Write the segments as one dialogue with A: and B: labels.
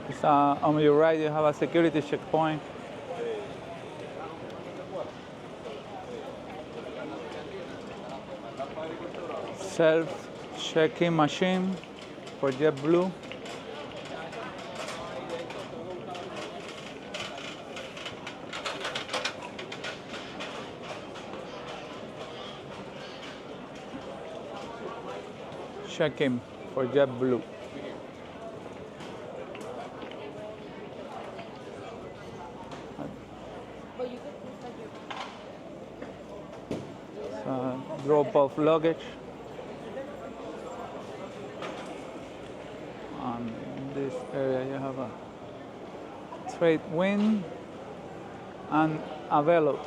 A: It's, on your right, you have a security checkpoint. Self-check-in machine for JetBlue. Check-in for JetBlue. Drop off luggage. In this area you have a Tradewind and Avelo.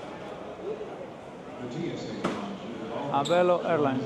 A: Avelo Airlines.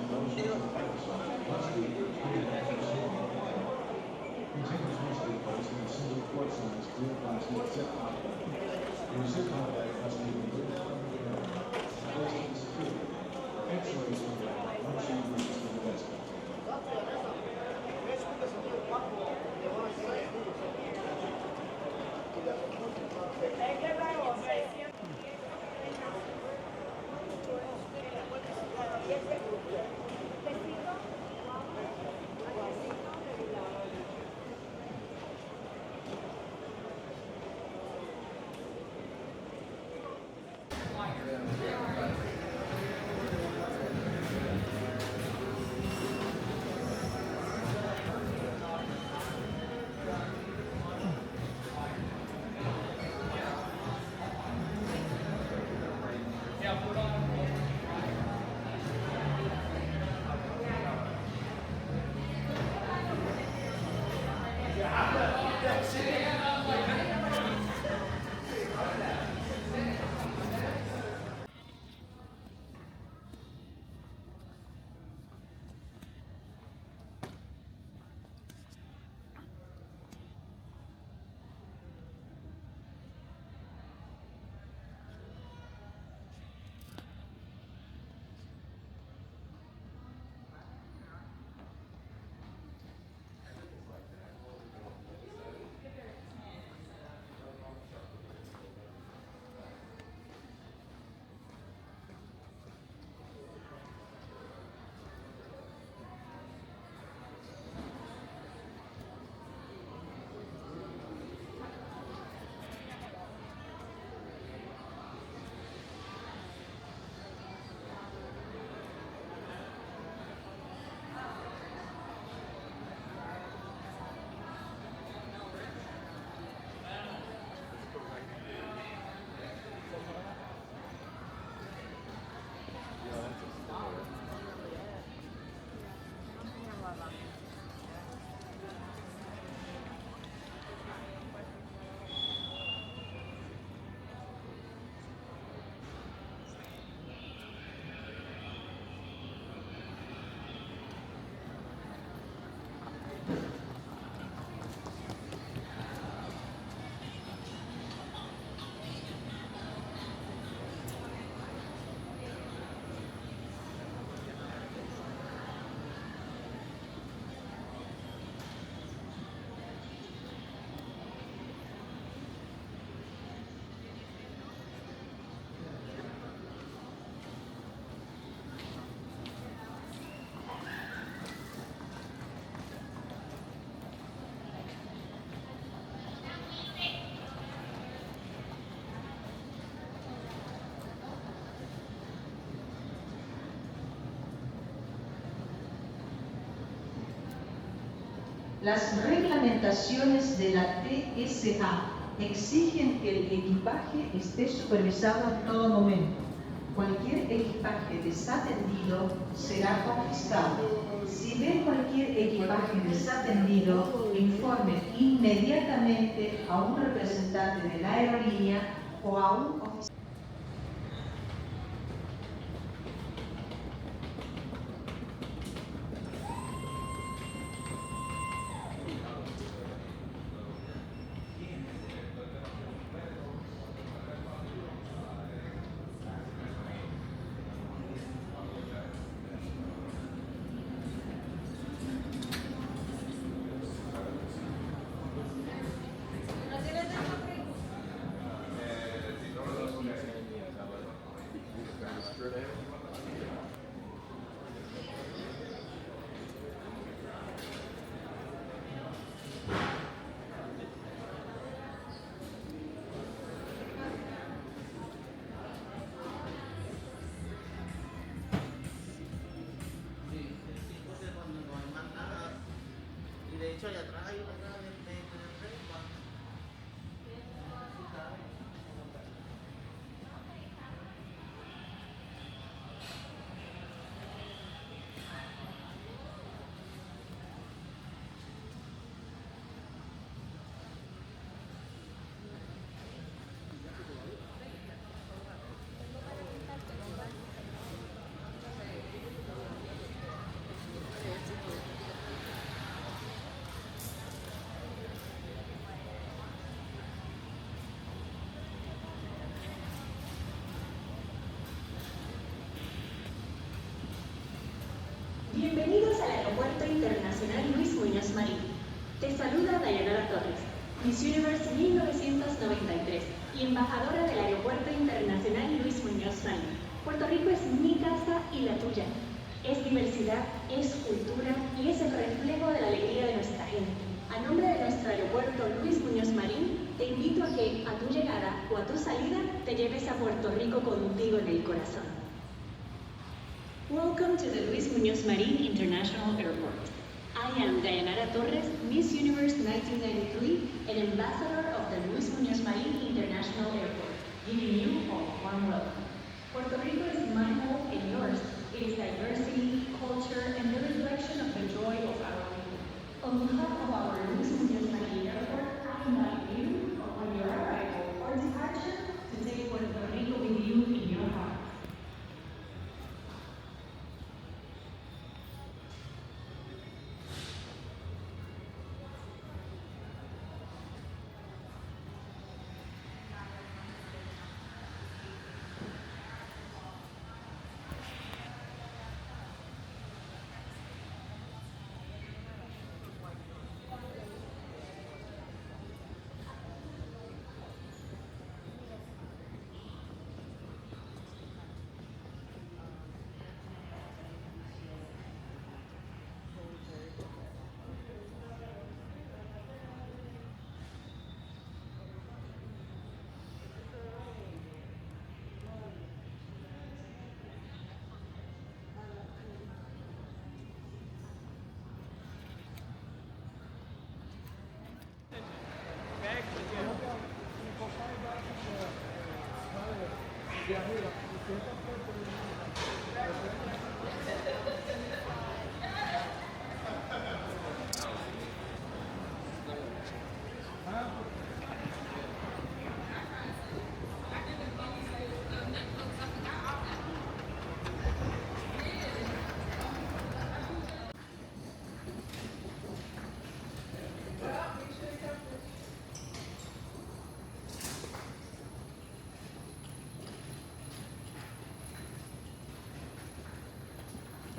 B: Las reglamentaciones de la TSA exigen que el equipaje esté supervisado en todo momento. Cualquier equipaje desatendido será confiscado. Si ven cualquier equipaje desatendido, informen inmediatamente a un representante de la aerolínea o a un oficial.
C: De hecho, allá atrás hay una de
D: Bienvenidos al Aeropuerto Internacional Luis Muñoz Marín. Te saluda Dayanara Torres, Miss Universe 1993 y embajadora del Aeropuerto Internacional Luis Muñoz Marín. Puerto Rico es mi casa y la tuya. Es diversidad, es cultura y es el reflejo de la alegría de nuestra gente. A nombre de nuestro aeropuerto Luis Muñoz Marín, te invito a que a tu llegada o a tu salida te lleves a Puerto Rico contigo en el corazón. Welcome to the Luis Muñoz Marín International Airport. I am Dayanara Torres, Miss Universe 1993 and Ambassador of the Luis Muñoz Marín International Airport, giving you a warm welcome. Puerto Rico is my home and yours. It is diversity, culture, and the reflection of the joy of our people. On behalf of our Luis Muñoz Marín Airport, I invite you, on your arrival or departure, to take Puerto Rico with you in your heart.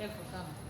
E: Enfocamos.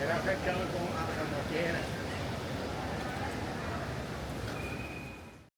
C: Era pescado como quiera.